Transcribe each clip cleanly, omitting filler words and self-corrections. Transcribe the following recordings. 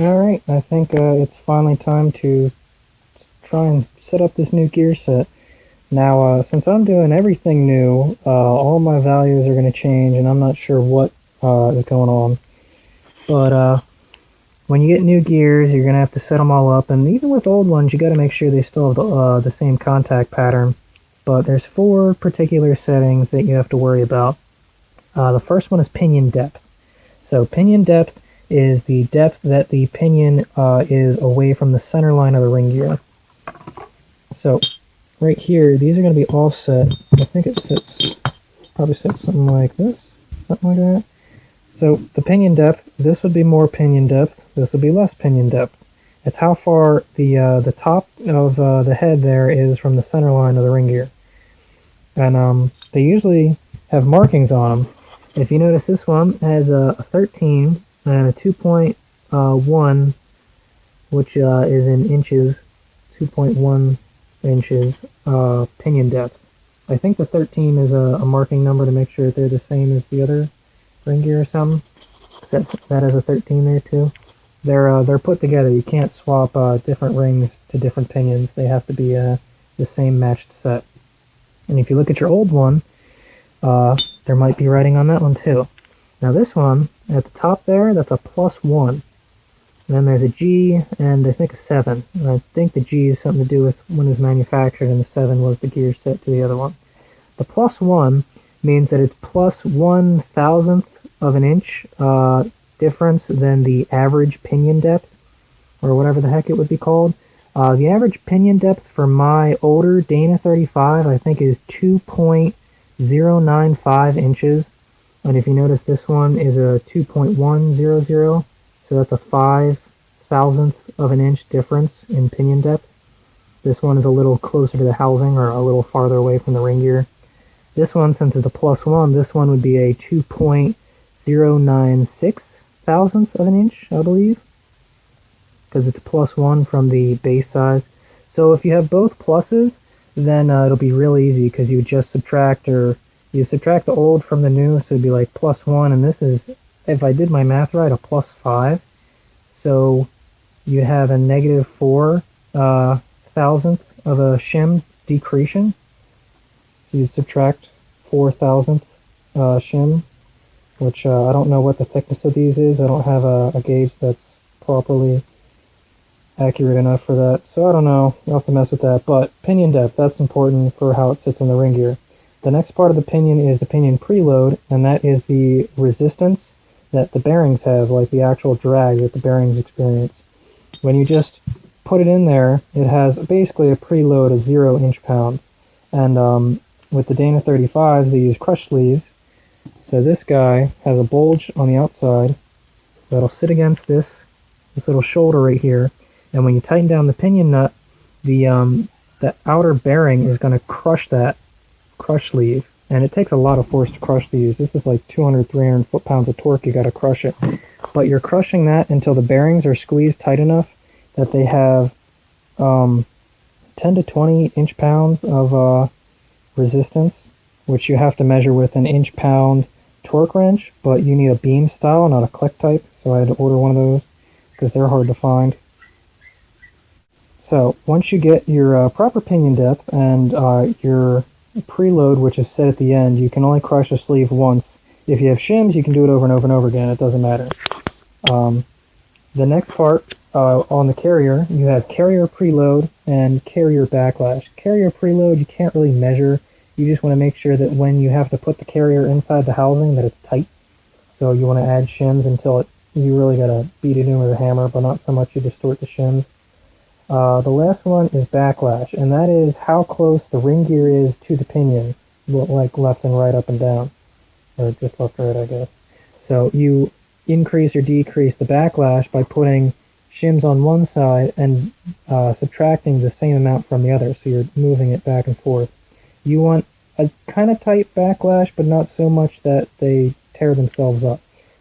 Alright, I think it's finally time to try and set up this new gear set. Now, since I'm doing everything new, all my values are going to change, and I'm not sure what is going on. But when you get new gears, you're going to have to set them all up, and even with old ones, you got to make sure they still have the same contact pattern. But there's 4 particular settings that you have to worry about. The first one is pinion depth. So pinion depth is the depth that the pinion is away from the center line of the ring gear. So right here, these are going to be all set. I think it sits, probably sits something like this, something like that. So the pinion depth, this would be more pinion depth, this would be less pinion depth. It's how far the top of the head there is from the center line of the ring gear. And they usually have markings on them. If you notice, this one has a 13 and a 2.1, which is in inches, 2.1 inches pinion depth. I think the 13 is a marking number to make sure that they're the same as the other ring gear or something. That has a 13 there too. They're put together. You can't swap different rings to different pinions. They have to be the same matched set. And if you look at your old one, there might be writing on that one too. Now this one, at the top there, that's a +1. And then there's a G and I think a 7. And I think the G is something to do with when it was manufactured, and the 7 was the gear set to the other one. The +1 means that it's +1/1000th of an inch difference than the average pinion depth, or whatever the heck it would be called. The average pinion depth for my older Dana 35, I think, is 2.095 inches. And if you notice, this one is a 2.100, so that's a 5/1000th of an inch difference in pinion depth. This one is a little closer to the housing, or a little farther away from the ring gear. This one, since it's a +1, this one would be a 2.096 thousandths of an inch, I believe, because it's +1 from the base size. So if you have both pluses, then it'll be real easy, because you just subtract, or you subtract the old from the new, so it'd be like +1, and this is, if I did my math right, a +5. So you have a -4 thousandth of a shim decretion. So you'd subtract 4/1000th shim, which I don't know what the thickness of these is. I don't have a gauge that's properly accurate enough for that, so I don't know. You'll have to mess with that. But pinion depth, that's important for how it sits on the ring gear. The next part of the pinion is the pinion preload, and that is the resistance that the bearings have, like the actual drag that the bearings experience. When you just put it in there, it has basically a preload of 0 inch-pounds. And with the Dana 35s, they use crush sleeves. So this guy has a bulge on the outside that'll sit against this little shoulder right here. And when you tighten down the pinion nut, the outer bearing is going to crush that crush sleeve. And it takes a lot of force to crush these. This is like 200, 300 foot-pounds of torque. You got to crush it. But you're crushing that until the bearings are squeezed tight enough that they have 10 to 20 inch-pounds of resistance, which you have to measure with an inch-pound torque wrench, but you need a beam style, not a click type, so I had to order one of those because they're hard to find. So once you get your proper pinion depth and your preload, which is set at the end, you can only crush a sleeve once. If you have shims, you can do it over and over and over again. It doesn't matter. The next part on the carrier, you have carrier preload and carrier backlash. Carrier preload, you can't really measure. You just want to make sure that when you have to put the carrier inside the housing, that it's tight. So you want to add shims until you really got to beat it in with a hammer, but not so much you distort the shims. The last one is backlash, and that is how close the ring gear is to the pinion, like left and right, up and down, or just left or right, I guess. So you increase or decrease the backlash by putting shims on one side and subtracting the same amount from the other, so you're moving it back and forth. You want a kind of tight backlash, but not so much that they tear themselves up.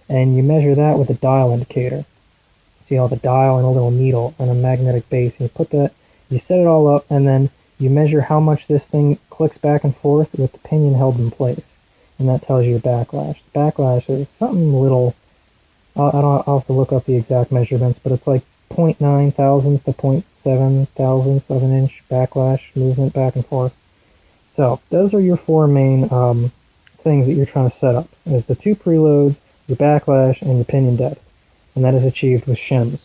And you measure that with a dial indicator. So you have a dial and a little needle and a magnetic base. And you put that, you set it all up, and then you measure how much this thing clicks back and forth with the pinion held in place. And that tells you your backlash. The backlash is something little I'll have to look up the exact measurements, but it's like 0.9 thousandths to 0.7 thousandths of an inch backlash movement back and forth. So those are your four main things that you're trying to set up: is the two preloads, your backlash, and your pinion depth, and that is achieved with shims.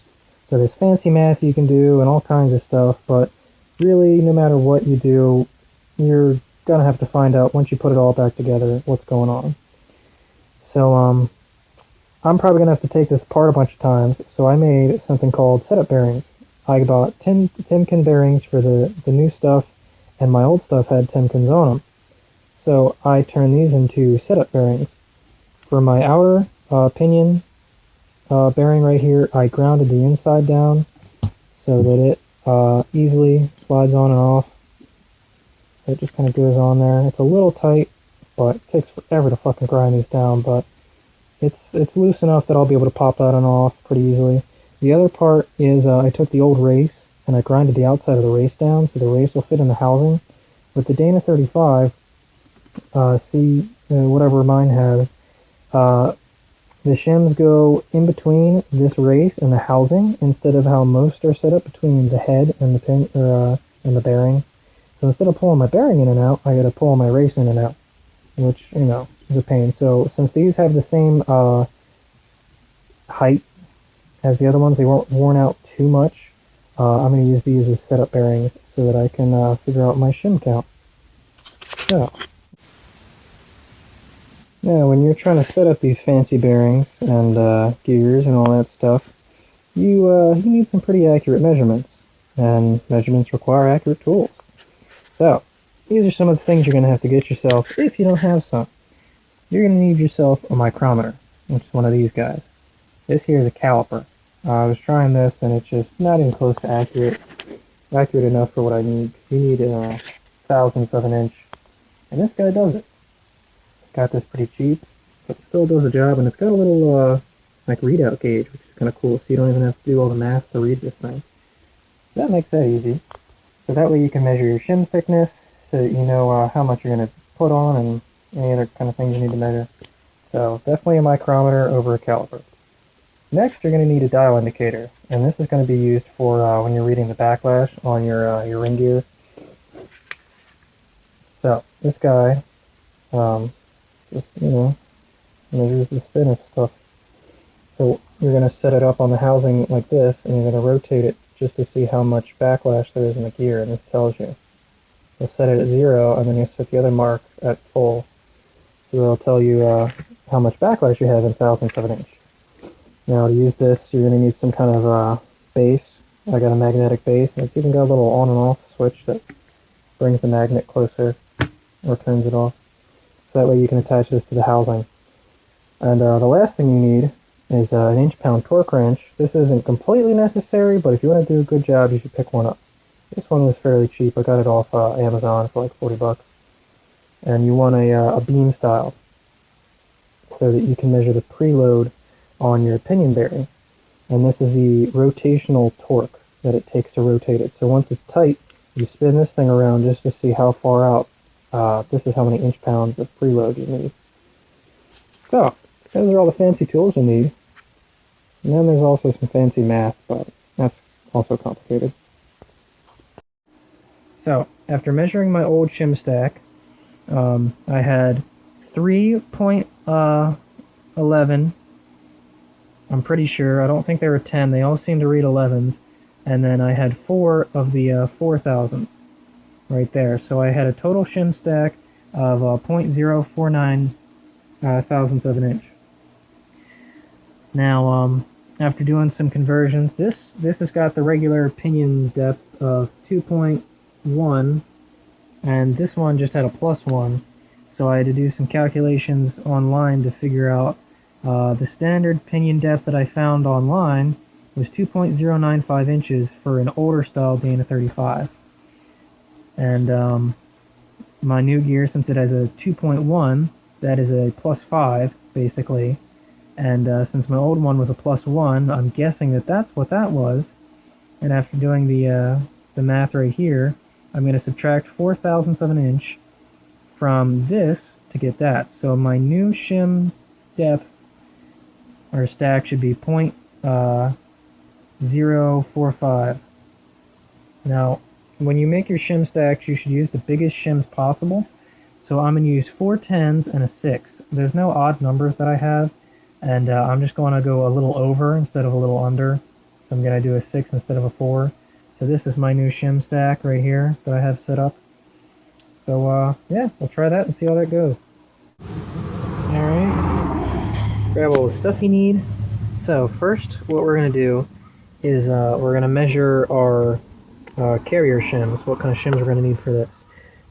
So there's fancy math you can do and all kinds of stuff, but really, no matter what you do, you're gonna have to find out once you put it all back together what's going on. So I'm probably gonna have to take this apart a bunch of times. So I made something called setup bearings. I bought 10 Timken bearings for the new stuff, and my old stuff had Timkens on them. So I turned these into setup bearings. For my outer pinion bearing right here, I grounded the inside down so that it easily slides on and off. It just kind of goes on there. It's a little tight, but it takes forever to fucking grind these down, but it's loose enough that I'll be able to pop that on and off pretty easily. The other part is I took the old race and I grinded the outside of the race down so the race will fit in the housing. With the Dana 35, whatever mine has, the shims go in between this race and the housing instead of how most are set up between the head and the pin and the bearing. So instead of pulling my bearing in and out, I got to pull my race in and out, which is a pain. So since these have the same height as the other ones, they weren't worn out too much. I'm going to use these as setup bearings so that I can figure out my shim count. So now, when you're trying to set up these fancy bearings and gears and all that stuff, you need some pretty accurate measurements, and measurements require accurate tools. So, these are some of the things you're going to have to get yourself if you don't have some. You're going to need yourself a micrometer, which is one of these guys. This here is a caliper. I was trying this, and it's just not even close to accurate enough for what I need. You need thousandths of an inch, and this guy does it. Got this pretty cheap, but still does the job, and it's got a little like readout gauge, which is kind of cool, so you don't even have to do all the math to read this thing. That makes that easy. So that way you can measure your shim thickness, so that you know how much you're going to put on, and any other kind of things you need to measure. So definitely a micrometer over a caliper. Next, you're going to need a dial indicator, and this is going to be used for when you're reading the backlash on your ring gear. So this guy, just measures the spin of stuff. So you're going to set it up on the housing like this, and you're going to rotate it just to see how much backlash there is in the gear, and this tells you. You'll set it at 0, and then you set the other mark at full. So it'll tell you how much backlash you have in thousandths of an inch. Now to use this, you're going to need some kind of base. I got a magnetic base, and it's even got a little on and off switch that brings the magnet closer or turns it off. So that way you can attach this to the housing. And the last thing you need is an inch-pound torque wrench. This isn't completely necessary, but if you want to do a good job, you should pick one up. This one was fairly cheap. I got it off Amazon for like 40 bucks. And you want a beam style so that you can measure the preload on your pinion bearing. And this is the rotational torque that it takes to rotate it. So once it's tight, you spin this thing around just to see how far out. This is how many inch-pounds of preload you need. So, those are all the fancy tools you need. And then there's also some fancy math, but that's also complicated. So, after measuring my old shim stack, I had 3.11, I'm pretty sure. I don't think they were 10. They all seem to read 11s. And then I had 4 of the 4,000s right there. So I had a total shim stack of 0.049 thousandths of an inch. Now, after doing some conversions, this has got the regular pinion depth of 2.1, and this one just had a +1. So I had to do some calculations online to figure out the standard pinion depth that I found online was 2.095 inches for an older style Dana 35. And my new gear, since it has a 2.1, that is a +5, basically. And since my old one was a +1, I'm guessing that that's what that was. And after doing the math right here, I'm going to subtract 4 thousandths of an inch from this to get that. So my new shim depth our stack should be 0.045. Now, when you make your shim stacks, you should use the biggest shims possible. So I'm going to use 4 10s and a 6. There's no odd numbers that I have, and I'm just going to go a little over instead of a little under. So I'm going to do a 6 instead of a 4. So this is my new shim stack right here that I have set up. So yeah, we'll try that and see how that goes. Alright, grab all the stuff you need. So first, what we're going to do is we're going to measure our carrier shims, what kind of shims we're going to need for this.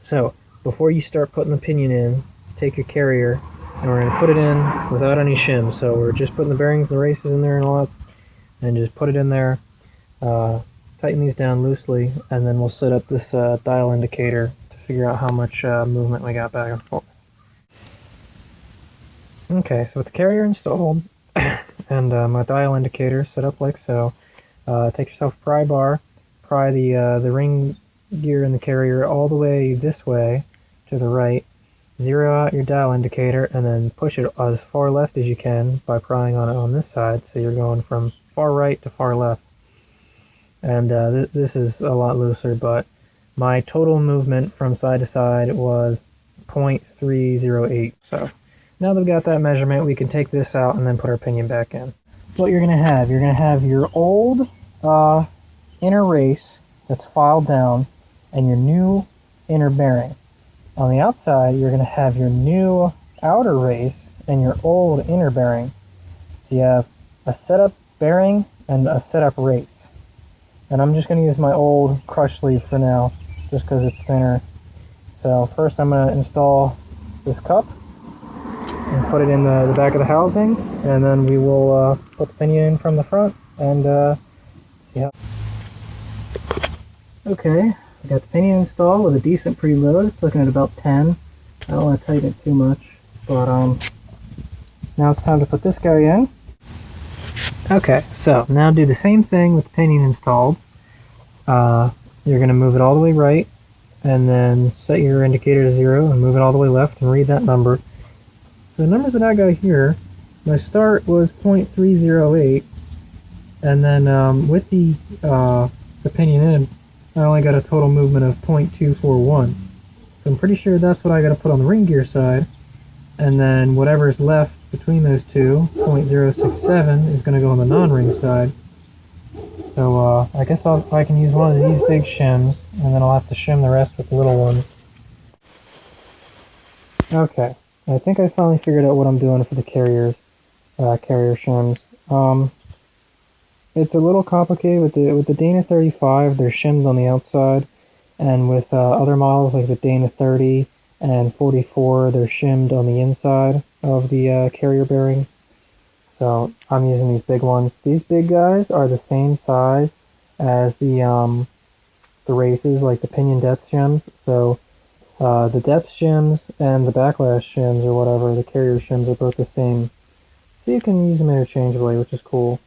So before you start putting the pinion in, take your carrier and we're going to put it in without any shims. So we're just putting the bearings and the races in there and all that, and just put it in there, tighten these down loosely, and then we'll set up this dial indicator to figure out how much movement we got back and forth. Okay, so with the carrier installed and my dial indicator set up like so, take yourself a pry bar, pry the ring gear in the carrier all the way this way to the right, zero out your dial indicator, and then push it as far left as you can by prying on it on this side, so you're going from far right to far left. And this is a lot looser, but my total movement from side to side was 0.308. So now that we've got that measurement, we can take this out and then put our pinion back in. What you're going to have your old inner race that's filed down and your new inner bearing. On the outside, you're going to have your new outer race and your old inner bearing. So you have a setup bearing and a setup race. And I'm just going to use my old crush sleeve for now, just because it's thinner. So first I'm going to install this cup and put it in the back of the housing, and then we will put the pinion in from the front and see how. Okay, I got the pinion installed with a decent preload. It's looking at about 10. I don't want to tighten it too much, but now it's time to put this guy in. Okay, so now do the same thing with the pinion installed. You're going to move it all the way right, and then set your indicator to 0 and move it all the way left and read that number. The number that I got here, my start was 0.308, and then with the pinion in, I only got a total movement of 0.241. So I'm pretty sure that's what I got to put on the ring gear side, and then whatever's left between those two, 0.067, is going to go on the non-ring side. So I guess I can use one of these big shims, and then I'll have to shim the rest with the little ones. Okay, I think I finally figured out what I'm doing for the carrier shims. It's a little complicated with the Dana 35. There's shims on the outside, and with other models like the Dana 30 and 44, they're shimmed on the inside of the carrier bearing. So I'm using these big ones. These big guys are the same size as the races, like the Pinion Depth shims. So the Depth shims and the Backlash shims, or whatever, the carrier shims, are both the same. So you can use them interchangeably, which is cool.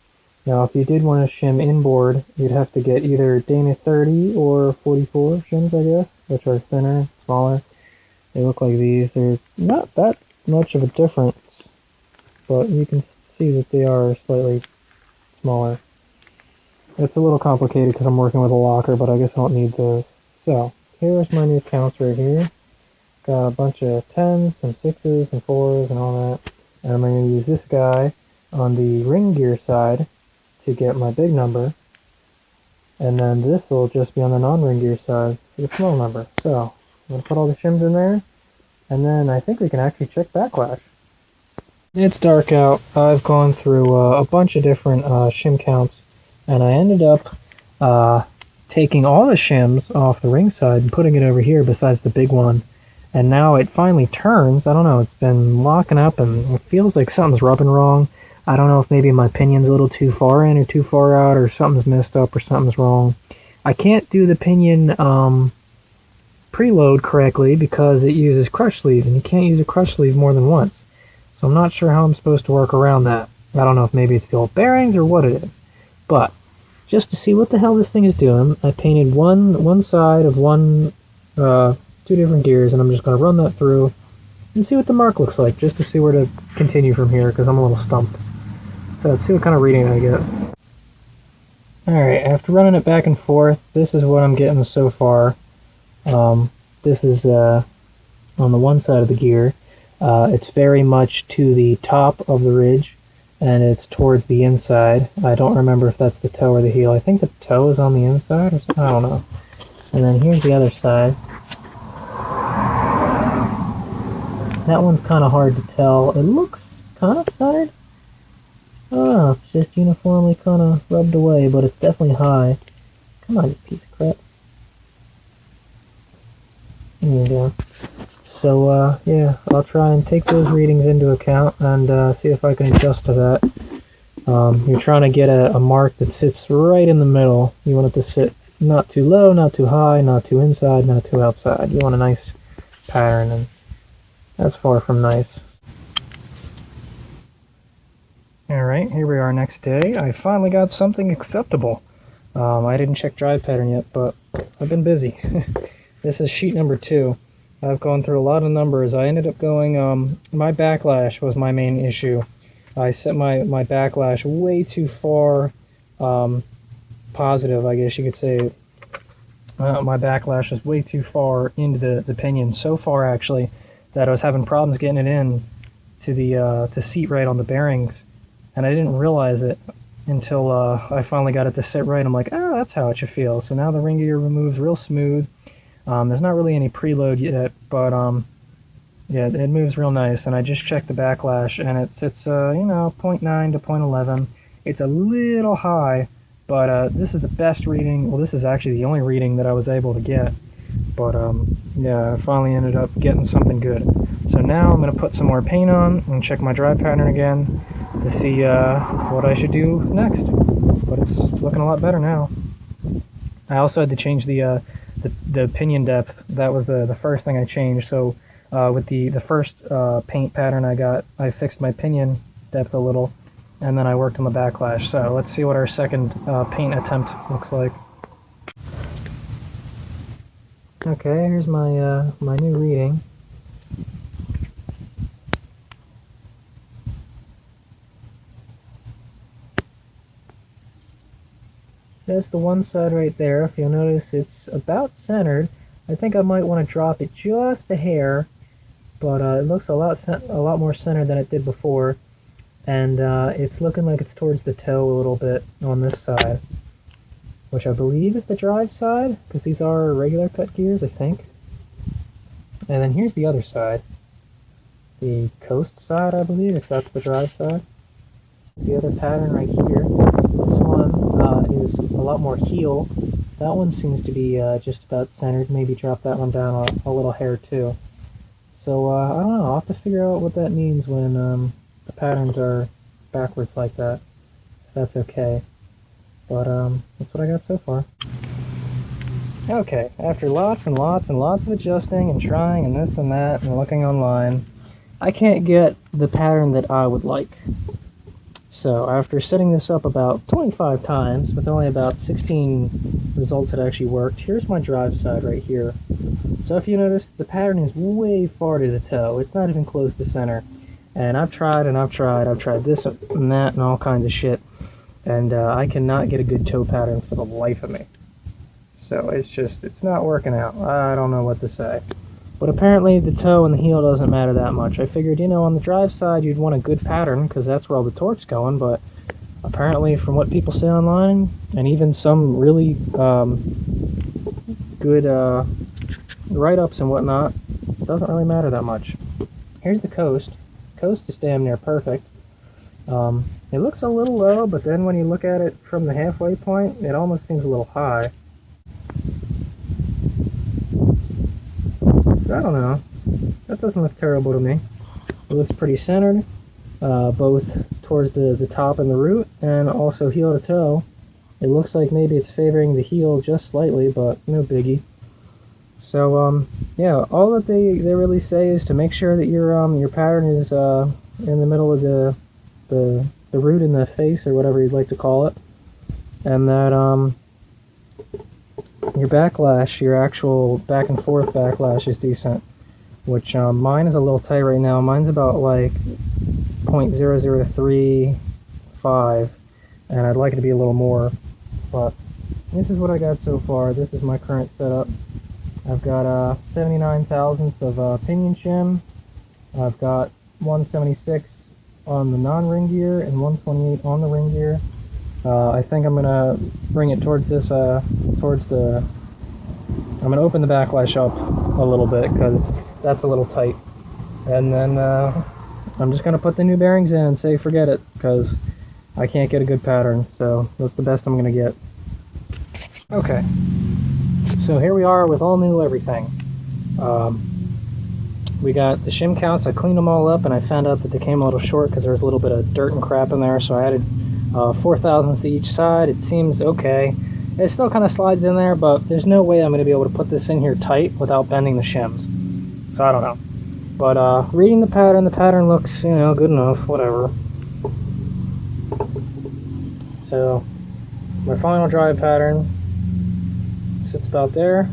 Now, if you did want to shim inboard, you'd have to get either Dana 30 or 44 shims, I guess, which are thinner, smaller. They look like these. They're not that much of a difference, but you can see that they are slightly smaller. It's a little complicated because I'm working with a locker, but I guess I don't need those. So, here's my new counts right here. Got a bunch of 10s and 6s and 4s and all that. And I'm going to use this guy on the ring gear side to get my big number. And then this will just be on the non-ring gear side for the small number. So, I'm going to put all the shims in there. And then I think we can actually check Backlash. It's dark out. I've gone through a bunch of different shim counts, and I ended up taking all the shims off the ring side and putting it over here besides the big one. And now it finally turns. I don't know, it's been locking up and it feels like something's rubbing wrong. I don't know if maybe my pinion's a little too far in or too far out, or something's messed up or something's wrong. I can't do the pinion preload correctly because it uses crush sleeve, and you can't use a crush sleeve more than once. So I'm not sure how I'm supposed to work around that. I don't know if maybe it's the old bearings or what it is. But just to see what the hell this thing is doing, I painted one side of two different gears, and I'm just going to run that through and see what the mark looks like, just to see where to continue from here, because I'm a little stumped. So let's see what kind of reading I get. Alright, after running it back and forth, this is what I'm getting so far. This is on the one side of the gear. It's very much to the top of the ridge, and it's towards the inside. I don't remember if that's the toe or the heel. I think the toe is on the inside, or something. I don't know. And then here's the other side. That one's kind of hard to tell. It looks kind of centered. I don't know, it's just uniformly kind of rubbed away, but it's definitely high. Come on, you piece of crap. There you go. So, yeah, I'll try and take those readings into account and see if I can adjust to that. You're trying to get a mark that sits right in the middle. You want it to sit not too low, not too high, not too inside, not too outside. You want a nice pattern, and that's far from nice. Alright, here we are next day. I finally got something acceptable. I didn't check drive pattern yet, but I've been busy. This is sheet number 2. I've gone through a lot of numbers. I ended up going, my backlash was my main issue. I set my backlash way too far positive, I guess you could say. My backlash was way too far into the pinion. So far, actually, that I was having problems getting it in to the seat right on the bearings. And I didn't realize it until I finally got it to sit right. I'm like, oh, that's how it should feel. So now the ring gear moves real smooth. There's not really any preload yet, but yeah, it moves real nice. And I just checked the backlash, and it's 0.9 to 0.11. It's a little high, but this is the best reading. Well, this is actually the only reading that I was able to get. But yeah, I finally ended up getting something good. So now I'm going to put some more paint on and check my drive pattern again to see what I should do next. But it's looking a lot better now. I also had to change the pinion depth. That was the first thing I changed. So with the first paint pattern I got, I fixed my pinion depth a little, and then I worked on the backlash. So let's see what our second paint attempt looks like. Okay, here's my my new reading. That's the one side right there. If you'll notice, it's about centered. I think I might want to drop it just a hair, but it looks a lot more centered than it did before, and it's looking like it's towards the toe a little bit on this side, which I believe is the drive side, because these are regular cut gears, I think. And then here's the other side, the coast side, I believe, if that's the drive side. The other pattern right here, this one is a lot more heel. That one seems to be just about centered. Maybe drop that one down a little hair too. So I don't know, I'll have to figure out what that means when the patterns are backwards like that, if that's okay. But that's what I got so far. Okay, after lots and lots and lots of adjusting and trying and this and that and looking online, I can't get the pattern that I would like. So after setting this up about 25 times with only about 16 results that actually worked, here's my drive side right here. So if you notice, the pattern is way far to the toe. It's not even close to center. And I've tried and I've tried. I've tried this and that and all kinds of shit. And I cannot get a good toe pattern for the life of me. So it's not working out. I don't know what to say. But apparently the toe and the heel doesn't matter that much. I figured, on the drive side you'd want a good pattern because that's where all the torque's going, but apparently from what people say online, and even some really good write-ups and whatnot, it doesn't really matter that much. Here's the coast. Coast is damn near perfect. It looks a little low, but then when you look at it from the halfway point, it almost seems a little high. I don't know. That doesn't look terrible to me. It looks pretty centered, both towards the top and the root, and also heel to toe. It looks like maybe it's favoring the heel just slightly, but no biggie. So, yeah, all that they really say is to make sure that your pattern is in the middle of the root in the face, or whatever you'd like to call it, and that your backlash, your actual back and forth backlash is decent, which mine is a little tight right now. Mine's about like 0.003, 5, and I'd like it to be a little more, but this is what I got so far. This is my current setup. I've got 79 thousandths of pinion shim. I've got 176 on the non-ring gear and 128 on the ring gear. I think I'm gonna bring it towards this, I'm gonna open the backlash up a little bit because that's a little tight. And then I'm just gonna put the new bearings in and say forget it, because I can't get a good pattern. So that's the best I'm gonna get. Okay, so here we are with all new everything. We got the shim counts. I cleaned them all up and I found out that they came a little short because there was a little bit of dirt and crap in there, so I added 4 thousandths to each side. It seems okay. It still kind of slides in there, but there's no way I'm going to be able to put this in here tight without bending the shims. So I don't know. But reading the pattern looks, you know, good enough, whatever. So my final drive pattern sits about there.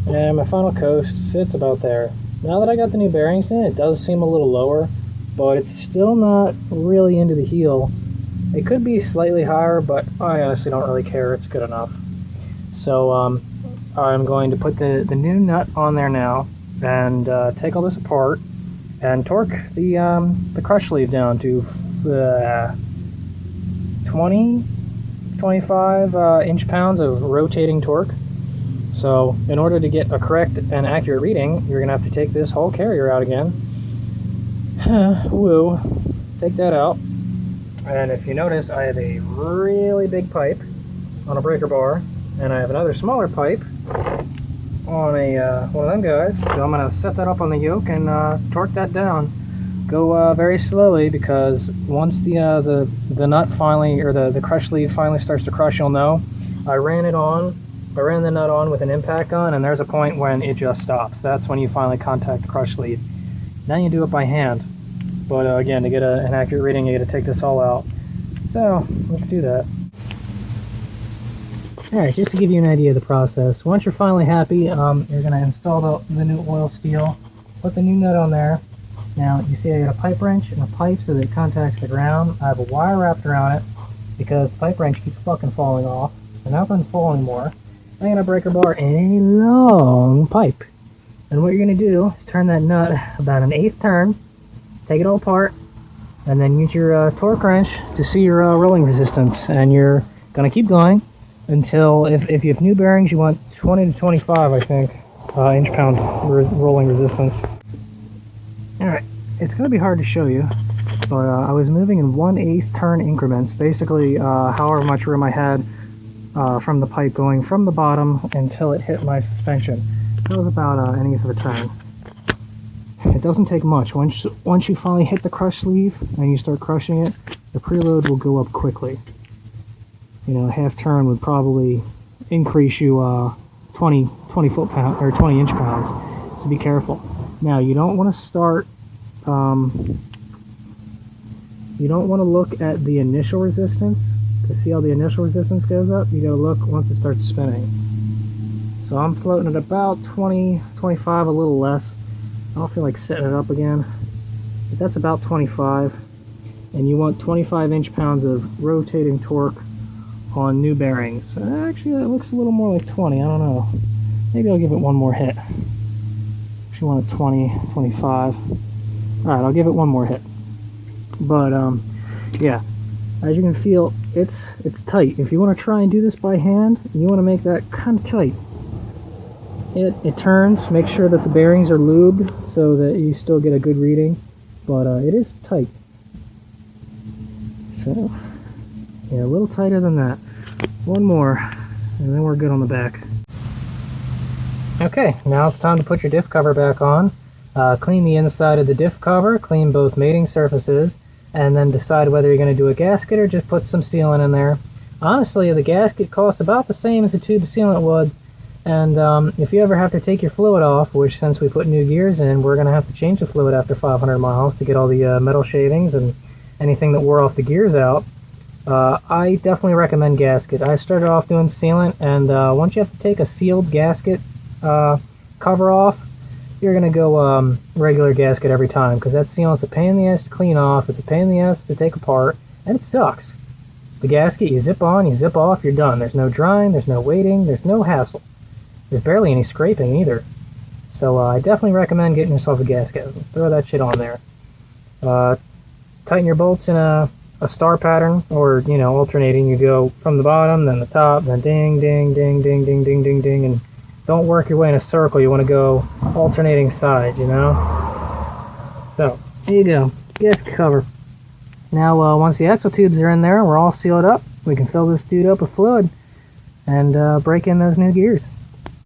And my final coast sits about there. Now that I got the new bearings in, it does seem a little lower, but it's still not really into the heel. It could be slightly higher, but I honestly don't really care. It's good enough. So I'm going to put the new nut on there now and take all this apart and torque the crush sleeve down to 25 inch-pounds of rotating torque. So in order to get a correct and accurate reading, you're going to have to take this whole carrier out again. Woo. Take that out. And if you notice, I have a really big pipe on a breaker bar, and I have another smaller pipe on a one of them guys. So I'm going to set that up on the yoke and torque that down. Go very slowly, because once the nut finally, or the crush sleeve finally starts to crush, you'll know. I ran the nut on with an impact gun, and there's a point when it just stops. That's when you finally contact the crush sleeve. Then you do it by hand. But again, to get an accurate reading, you got to take this all out. So let's do that. Alright, just to give you an idea of the process. Once you're finally happy, you're going to install the new oil steel, put the new nut on there. Now, you see I got a pipe wrench and a pipe so that it contacts the ground. I have a wire wrapped around it because the pipe wrench keeps fucking falling off. And that doesn't fall anymore. I got a breaker bar and a long pipe. And what you're going to do is turn that nut about an 1/8 turn, take it all apart, and then use your torque wrench to see your rolling resistance. And you're going to keep going until, if you have new bearings, you want 20 to 25, I think, inch-pound rolling resistance. Alright, it's going to be hard to show you, but I was moving in 1/8 turn increments, basically however much room I had from the pipe going from the bottom until it hit my suspension. That was about 1/8 of a turn. It doesn't take much. Once you finally hit the crush sleeve and you start crushing it, the preload will go up quickly. You know, a half turn would probably increase you 20 foot-pound or 20 inch-pounds. So be careful. Now, you don't want to start. You don't want to look at the initial resistance to see how the initial resistance goes up. You got to look once it starts spinning. So I'm floating at about 20, 25, a little less. I don't feel like setting it up again, but that's about 25. And you want 25 inch-pounds of rotating torque on new bearings. Actually, that looks a little more like 20. I don't know. Maybe I'll give it one more hit. Actually, want a 20, 25. Alright, I'll give it one more hit. But, yeah. As you can feel, it's tight. If you want to try and do this by hand, you want to make that kind of tight. It turns. Make sure that the bearings are lubed so that you still get a good reading. But it is tight. So, yeah, a little tighter than that. One more, and then we're good on the back. Okay, now it's time to put your diff cover back on. Clean the inside of the diff cover, clean both mating surfaces, and then decide whether you're going to do a gasket or just put some sealant in there. Honestly, the gasket costs about the same as a tube of sealant would, and if you ever have to take your fluid off, which since we put new gears in, we're going to have to change the fluid after 500 miles to get all the metal shavings and anything that wore off the gears out, I definitely recommend gasket. I started off doing sealant, and once you have to take a sealed gasket cover off, you're going to go regular gasket every time, because that sealant's a pain in the ass to clean off, it's a pain in the ass to take apart, and it sucks. The gasket, you zip on, you zip off, you're done. There's no drying, there's no waiting, there's no hassle. There's barely any scraping either. So I definitely recommend getting yourself a gasket. Throw that shit on there. Tighten your bolts in a star pattern, or, you know, alternating. You go from the bottom, then the top, then ding, ding, ding, ding, ding, ding, ding, ding, and don't work your way in a circle. You want to go alternating sides, you know? So, there you go. Gasket cover. Now, once the axle tubes are in there, we're all sealed up, we can fill this dude up with fluid and break in those new gears.